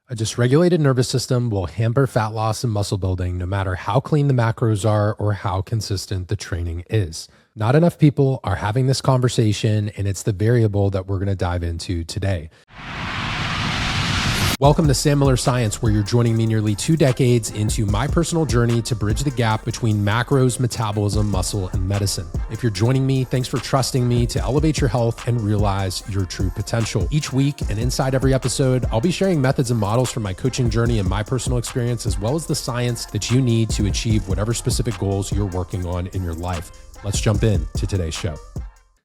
A dysregulated nervous system will hamper fat loss and muscle building no matter how clean the macros are or how consistent the training is. Not enough people are having this conversation, and it's the variable that we're going to dive into today. Welcome to sammillerscience, where you're joining me nearly 2 decades into my personal journey to bridge the gap between macros, metabolism, muscle, and medicine. If you're joining me, thanks for trusting me to elevate your health and realize your true potential. Each week and inside every episode, I'll be sharing methods and models from my coaching journey and my personal experience, as well as the science that you need to achieve whatever specific goals you're working on in your life. Let's jump in to today's show.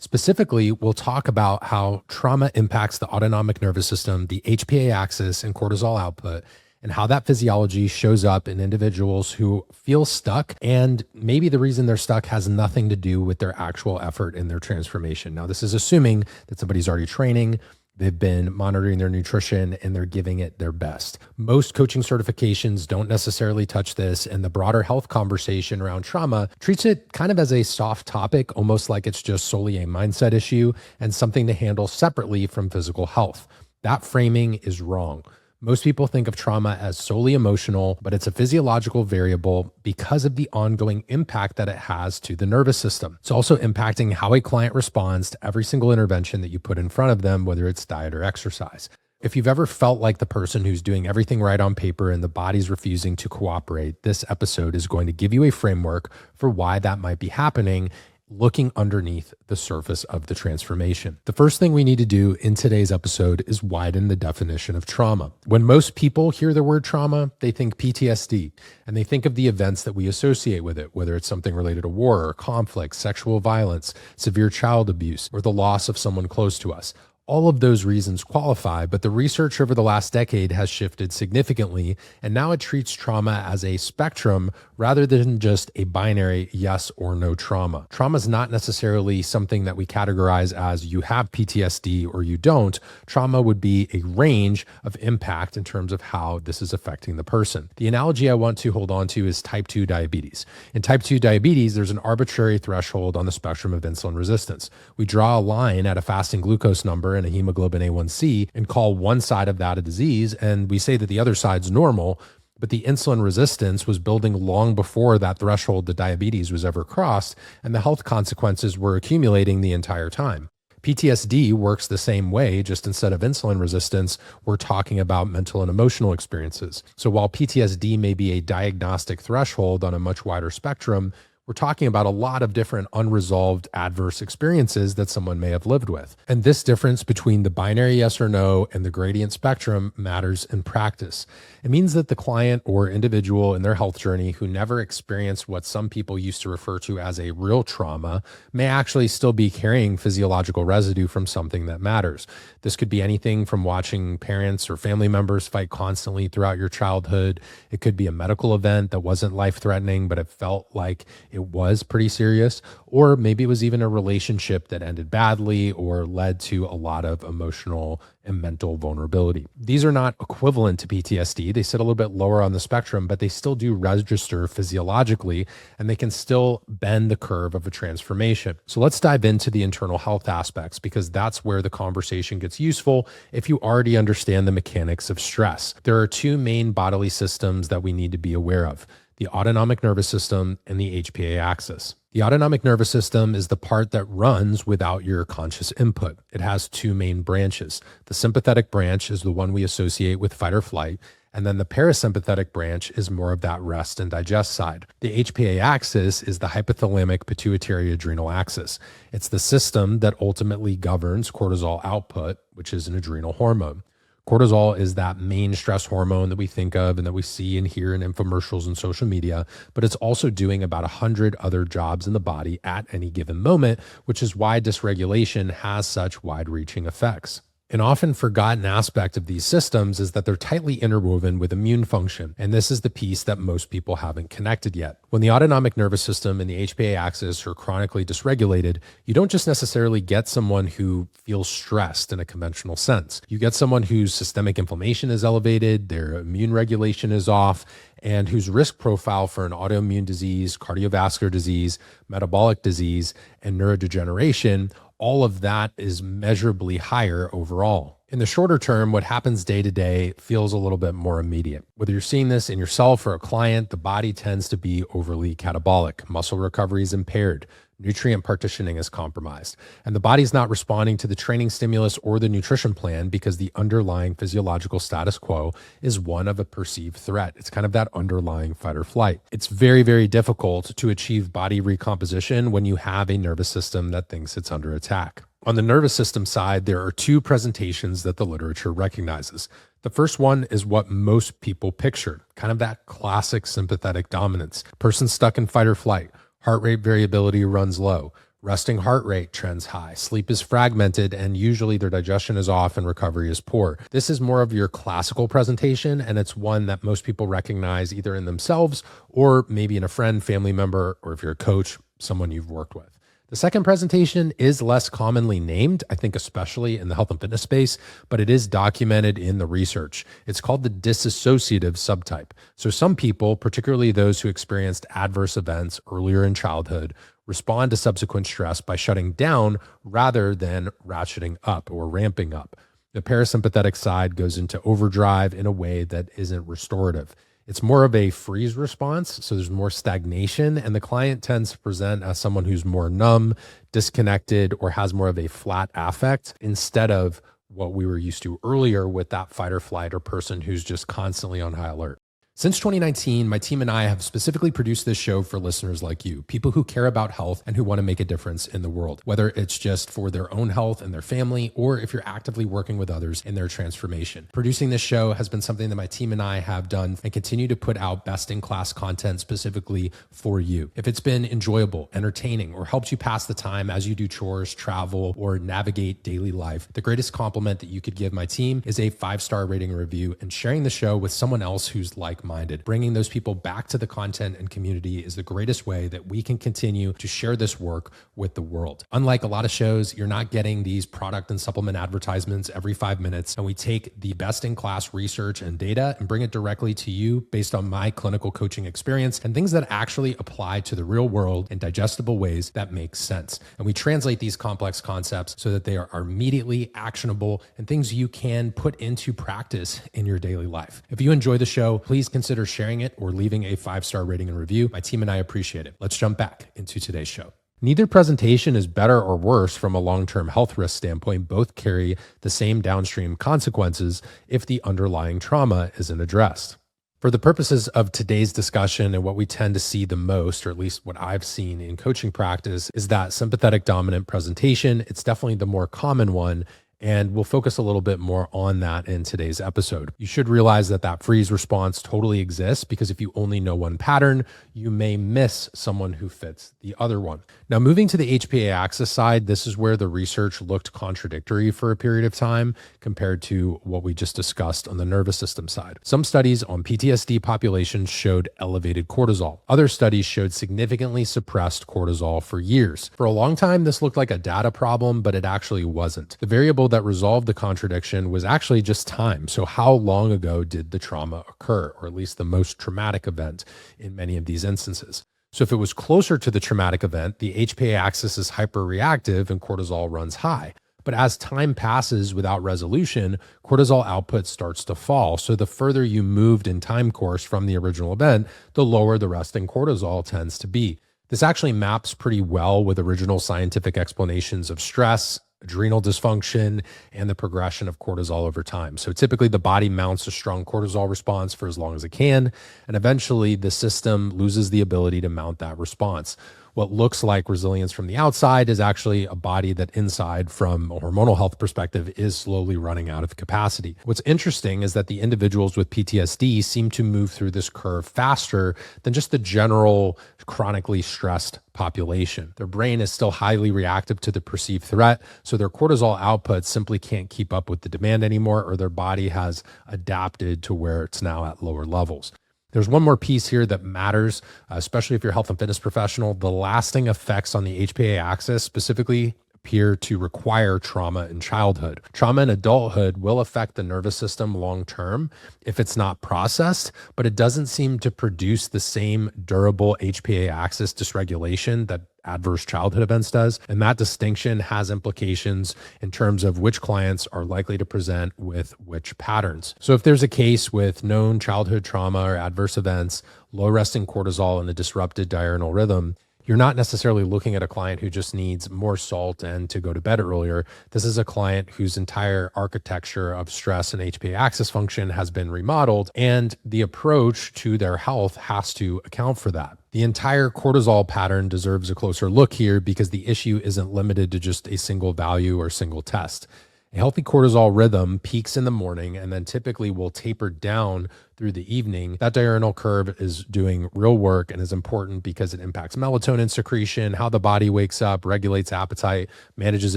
Specifically, we'll talk about how trauma impacts the autonomic nervous system, the HPA axis, and cortisol output, and how that physiology shows up in individuals who feel stuck. And maybe the reason they're stuck has nothing to do with their actual effort in their transformation. Now, this is assuming that somebody's already training, they've been monitoring their nutrition, and they're giving it their best. Most coaching certifications don't necessarily touch this, and the broader health conversation around trauma treats it kind of as a soft topic, almost like it's just solely a mindset issue and something to handle separately from physical health. That framing is wrong. Most people think of trauma as solely emotional, but it's a physiological variable because of the ongoing impact that it has to the nervous system. It's also impacting how a client responds to every single intervention that you put in front of them, whether it's diet or exercise. If you've ever felt like the person who's doing everything right on paper and the body's refusing to cooperate, this episode is going to give you a framework for why that might be happening, looking underneath the surface of the transformation. The first thing we need to do in today's episode is widen the definition of trauma. When most people hear the word trauma, they think PTSD, and they think of the events that we associate with it, whether it's something related to war or conflict, sexual violence, severe child abuse, or the loss of someone close to us. All of those reasons qualify, but the research over the last decade has shifted significantly, and now it treats trauma as a spectrum rather than just a binary yes or no trauma. Trauma is not necessarily something that we categorize as you have PTSD or you don't. Trauma would be a range of impact in terms of how this is affecting the person. The analogy I want to hold on to is type 2 diabetes. In type 2 diabetes, there's an arbitrary threshold on the spectrum of insulin resistance. We draw a line at a fasting glucose number and a hemoglobin A1C and call one side of that a disease, and we say that the other side's normal, but the insulin resistance was building long before that threshold to diabetes was ever crossed, and the health consequences were accumulating the entire time. PTSD works the same way, just instead of insulin resistance, we're talking about mental and emotional experiences. So while PTSD may be a diagnostic threshold on a much wider spectrum, we're talking about a lot of different unresolved adverse experiences that someone may have lived with. And this difference between the binary yes or no and the gradient spectrum matters in practice. It means that the client or individual in their health journey who never experienced what some people used to refer to as a real trauma may actually still be carrying physiological residue from something that matters. This could be anything from watching parents or family members fight constantly throughout your childhood. It could be a medical event that wasn't life-threatening, but it felt like it was pretty serious, or maybe it was even a relationship that ended badly or led to a lot of emotional and mental vulnerability. These are not equivalent to PTSD. They sit a little bit lower on the spectrum, but they still do register physiologically, and they can still bend the curve of a transformation. So let's dive into the internal health aspects, because that's where the conversation gets useful if you already understand the mechanics of stress. There are 2 main bodily systems that we need to be aware of: the autonomic nervous system and the HPA axis. The autonomic nervous system is the part that runs without your conscious input. It has 2 main branches. The sympathetic branch is the one we associate with fight or flight, and then the parasympathetic branch is more of that rest and digest side. The HPA axis is the hypothalamic pituitary adrenal axis. It's the system that ultimately governs cortisol output, which is an adrenal hormone. Cortisol is that main stress hormone that we think of and that we see and hear in infomercials and social media, but it's also doing about 100 other jobs in the body at any given moment, which is why dysregulation has such wide-reaching effects. An often forgotten aspect of these systems is that they're tightly interwoven with immune function, and this is the piece that most people haven't connected yet. When the autonomic nervous system and the HPA axis are chronically dysregulated, you don't just necessarily get someone who feels stressed in a conventional sense. You get someone whose systemic inflammation is elevated, their immune regulation is off, and whose risk profile for an autoimmune disease, cardiovascular disease, metabolic disease, and neurodegeneration, all of that is measurably higher overall. In the shorter term, what happens day to day feels a little bit more immediate. Whether you're seeing this in yourself or a client, the body tends to be overly catabolic. Muscle recovery is impaired. Nutrient partitioning is compromised. And the body's not responding to the training stimulus or the nutrition plan because the underlying physiological status quo is one of a perceived threat. It's kind of that underlying fight or flight. It's very, very difficult to achieve body recomposition when you have a nervous system that thinks it's under attack. On the nervous system side, there are two presentations that the literature recognizes. The first one is what most people picture, kind of that classic sympathetic dominance. Person stuck in fight or flight, heart rate variability runs low, resting heart rate trends high, sleep is fragmented, and usually their digestion is off and recovery is poor. This is more of your classical presentation, and it's one that most people recognize either in themselves or maybe in a friend, family member, or if you're a coach, someone you've worked with. The second presentation is less commonly named, I think especially in the health and fitness space, but it is documented in the research. It's called the dissociative subtype. So some people, particularly those who experienced adverse events earlier in childhood, respond to subsequent stress by shutting down rather than ratcheting up or ramping up. The parasympathetic side goes into overdrive in a way that isn't restorative. It's more of a freeze response, so there's more stagnation, and the client tends to present as someone who's more numb, disconnected, or has more of a flat affect instead of what we were used to earlier with that fight or flight or person who's just constantly on high alert. Since 2019, my team and I have specifically produced this show for listeners like you, people who care about health and who want to make a difference in the world, whether it's just for their own health and their family, or if you're actively working with others in their transformation. Producing this show has been something that my team and I have done and continue to put out best-in-class content specifically for you. If it's been enjoyable, entertaining, or helped you pass the time as you do chores, travel, or navigate daily life, the greatest compliment that you could give my team is a 5-star rating and review and sharing the show with someone else who's like-minded. Bringing those people back to the content and community is the greatest way that we can continue to share this work with the world. Unlike a lot of shows, you're not getting these product and supplement advertisements every 5 minutes, and we take the best-in-class research and data and bring it directly to you based on my clinical coaching experience and things that actually apply to the real world in digestible ways that make sense. And we translate these complex concepts so that they are immediately actionable and things you can put into practice in your daily life. If you enjoy the show, please consider sharing it or leaving a 5-star rating and review. My team and I appreciate it. Let's jump back into today's show. Neither presentation is better or worse from a long-term health risk standpoint. Both carry the same downstream consequences if the underlying trauma isn't addressed. For the purposes of today's discussion and what we tend to see the most, or at least what I've seen in coaching practice, is that sympathetic dominant presentation. It's definitely the more common one, and we'll focus a little bit more on that in today's episode. You should realize that that freeze response totally exists because if you only know one pattern, you may miss someone who fits the other one. Now, moving to the HPA axis side, this is where the research looked contradictory for a period of time compared to what we just discussed on the nervous system side. Some studies on PTSD populations showed elevated cortisol. Other studies showed significantly suppressed cortisol for years. For a long time, this looked like a data problem, but it actually wasn't. The variable that resolved the contradiction was actually just time. So how long ago did the trauma occur, or at least the most traumatic event in many of these instances? So if it was closer to the traumatic event, the HPA axis is hyperreactive and cortisol runs high. But as time passes without resolution, cortisol output starts to fall. So the further you moved in time course from the original event, the lower the resting cortisol tends to be. This actually maps pretty well with original scientific explanations of stress, adrenal dysfunction, and the progression of cortisol over time. So typically the body mounts a strong cortisol response for as long as it can, and eventually the system loses the ability to mount that response. What looks like resilience from the outside is actually a body that inside, from a hormonal health perspective, is slowly running out of capacity. What's interesting is that the individuals with PTSD seem to move through this curve faster than just the general chronically stressed population. Their brain is still highly reactive to the perceived threat, so their cortisol output simply can't keep up with the demand anymore, or their body has adapted to where it's now at lower levels. There's one more piece here that matters, especially if you're a health and fitness professional. The lasting effects on the HPA axis specifically appear to require trauma in childhood. Trauma in adulthood will affect the nervous system long term if it's not processed, but it doesn't seem to produce the same durable HPA axis dysregulation that adverse childhood events does. And that distinction has implications in terms of which clients are likely to present with which patterns. So if there's a case with known childhood trauma or adverse events, low resting cortisol, and a disrupted diurnal rhythm, you're not necessarily looking at a client who just needs more salt and to go to bed earlier. This is a client whose entire architecture of stress and HPA axis function has been remodeled, and the approach to their health has to account for that. The entire cortisol pattern deserves a closer look here because the issue isn't limited to just a single value or single test. A healthy cortisol rhythm peaks in the morning and then typically will taper down through the evening. That diurnal curve is doing real work and is important because it impacts melatonin secretion, how the body wakes up, regulates appetite, manages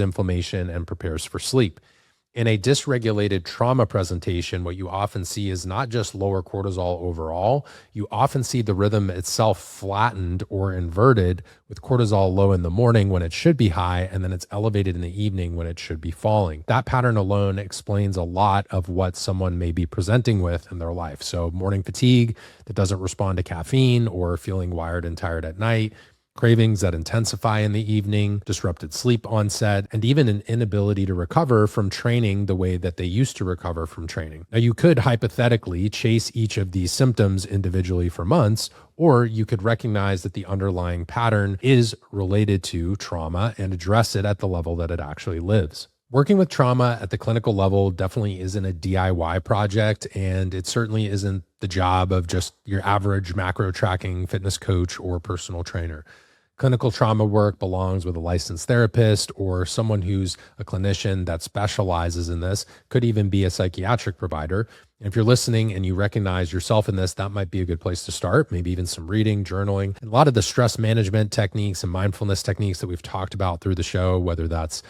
inflammation, and prepares for sleep. In a dysregulated trauma presentation, what you often see is not just lower cortisol overall, you often see the rhythm itself flattened or inverted, with cortisol low in the morning when it should be high, and then it's elevated in the evening when it should be falling. That pattern alone explains a lot of what someone may be presenting with in their life. So morning fatigue that doesn't respond to caffeine, or feeling wired and tired at night, cravings that intensify in the evening, disrupted sleep onset, and even an inability to recover from training the way that they used to recover from training. Now, you could hypothetically chase each of these symptoms individually for months, or you could recognize that the underlying pattern is related to trauma and address it at the level that it actually lives. Working with trauma at the clinical level definitely isn't a DIY project, and it certainly isn't the job of just your average macro tracking fitness coach or personal trainer. Clinical trauma work belongs with a licensed therapist or someone who's a clinician that specializes in this, could even be a psychiatric provider. And if you're listening and you recognize yourself in this, that might be a good place to start. Maybe even some reading, journaling, and a lot of the stress management techniques and mindfulness techniques that we've talked about through the show, whether that's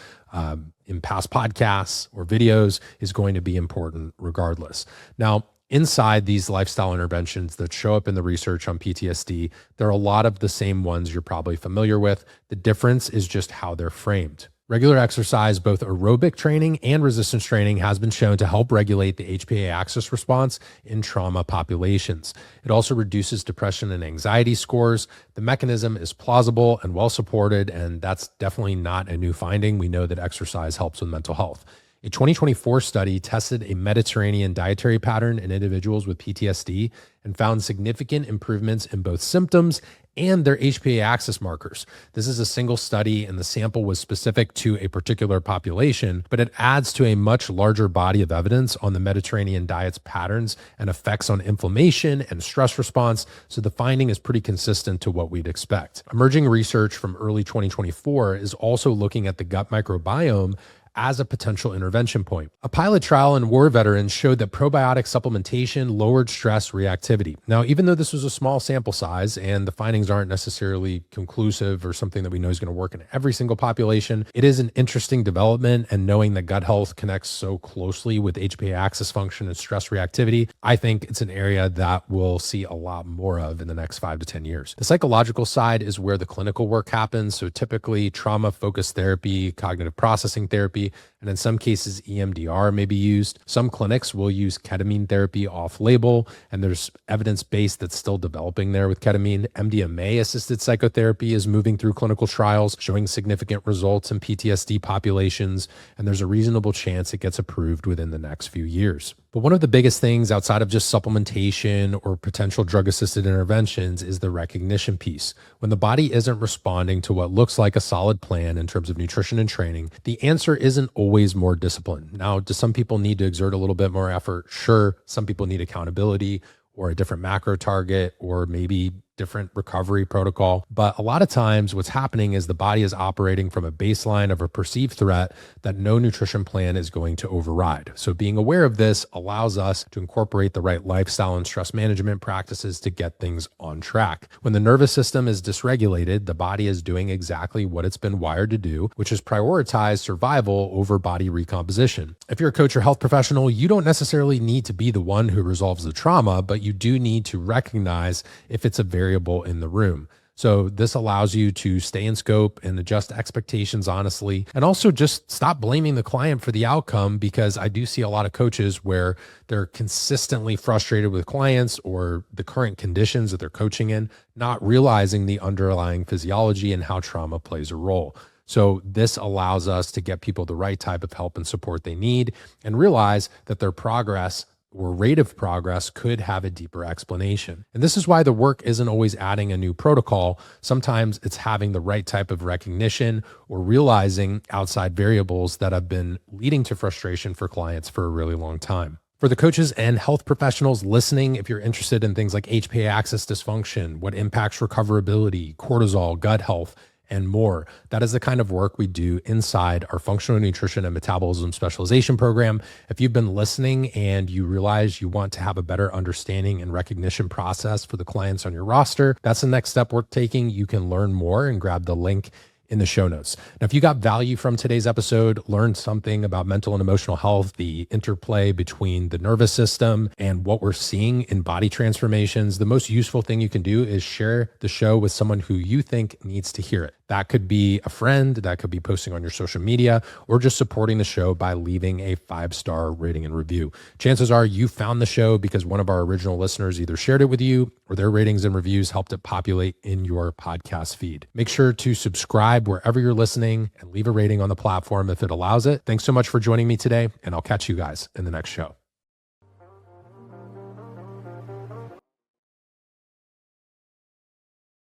in past podcasts or videos, is going to be important regardless. Now, inside these lifestyle interventions that show up in the research on PTSD, there are a lot of the same ones you're probably familiar with. The difference is just how they're framed. Regular exercise, both aerobic training and resistance training, has been shown to help regulate the HPA axis response in trauma populations. It also reduces depression and anxiety scores. The mechanism is plausible and well supported, and that's definitely not a new finding. We know that exercise helps with mental health. A 2024 study tested a Mediterranean dietary pattern in individuals with PTSD and found significant improvements in both symptoms and their HPA axis markers. This is a single study, and the sample was specific to a particular population, but it adds to a much larger body of evidence on the Mediterranean diet's patterns and effects on inflammation and stress response, so the finding is pretty consistent to what we'd expect. Emerging research from early 2024 is also looking at the gut microbiome as a potential intervention point. A pilot trial in war veterans showed that probiotic supplementation lowered stress reactivity. Now, even though this was a small sample size and the findings aren't necessarily conclusive or something that we know is going to work in every single population, it is an interesting development, and knowing that gut health connects so closely with HPA axis function and stress reactivity, I think it's an area that we'll see a lot more of in the next 5 to 10 years. The psychological side is where the clinical work happens. So typically trauma-focused therapy, cognitive processing therapy, and in some cases, EMDR may be used. Some clinics will use ketamine therapy off-label, and there's evidence-based that's still developing there with ketamine. MDMA-assisted psychotherapy is moving through clinical trials, showing significant results in PTSD populations, and there's a reasonable chance it gets approved within the next few years. But one of the biggest things outside of just supplementation or potential drug-assisted interventions is the recognition piece. When the body isn't responding to what looks like a solid plan in terms of nutrition and training, the answer isn't always more discipline. Now, do some people need to exert a little bit more effort? Sure. Some people need accountability or a different macro target, or maybe different recovery protocol. But a lot of times what's happening is the body is operating from a baseline of a perceived threat that no nutrition plan is going to override. So being aware of this allows us to incorporate the right lifestyle and stress management practices to get things on track. When the nervous system is dysregulated, the body is doing exactly what it's been wired to do, which is prioritize survival over body recomposition. If you're a coach or health professional, you don't necessarily need to be the one who resolves the trauma, but you do need to recognize if it's a variable in the room. So this allows you to stay in scope and adjust expectations honestly, and also just stop blaming the client for the outcome, because I do see a lot of coaches where they're consistently frustrated with clients or the current conditions that they're coaching in, not realizing the underlying physiology and how trauma plays a role. So this allows us to get people the right type of help and support they need and realize that their progress or rate of progress could have a deeper explanation. And this is why the work isn't always adding a new protocol. Sometimes it's having the right type of recognition or realizing outside variables that have been leading to frustration for clients for a really long time. For the coaches and health professionals listening, if you're interested in things like HPA axis dysfunction, what impacts recoverability, cortisol, gut health, and more, that is the kind of work we do inside our functional nutrition and metabolism specialization program. If you've been listening and you realize you want to have a better understanding and recognition process for the clients on your roster, that's the next step we're taking. You can learn more and grab the link in the show notes. Now, if you got value from today's episode, learned something about mental and emotional health, the interplay between the nervous system and what we're seeing in body transformations, the most useful thing you can do is share the show with someone who you think needs to hear it. That could be a friend, that could be posting on your social media, or just supporting the show by leaving a 5-star rating and review. Chances are you found the show because one of our original listeners either shared it with you or their ratings and reviews helped it populate in your podcast feed. Make sure to subscribe wherever you're listening and leave a rating on the platform if it allows it. Thanks so much for joining me today, and I'll catch you guys in the next show.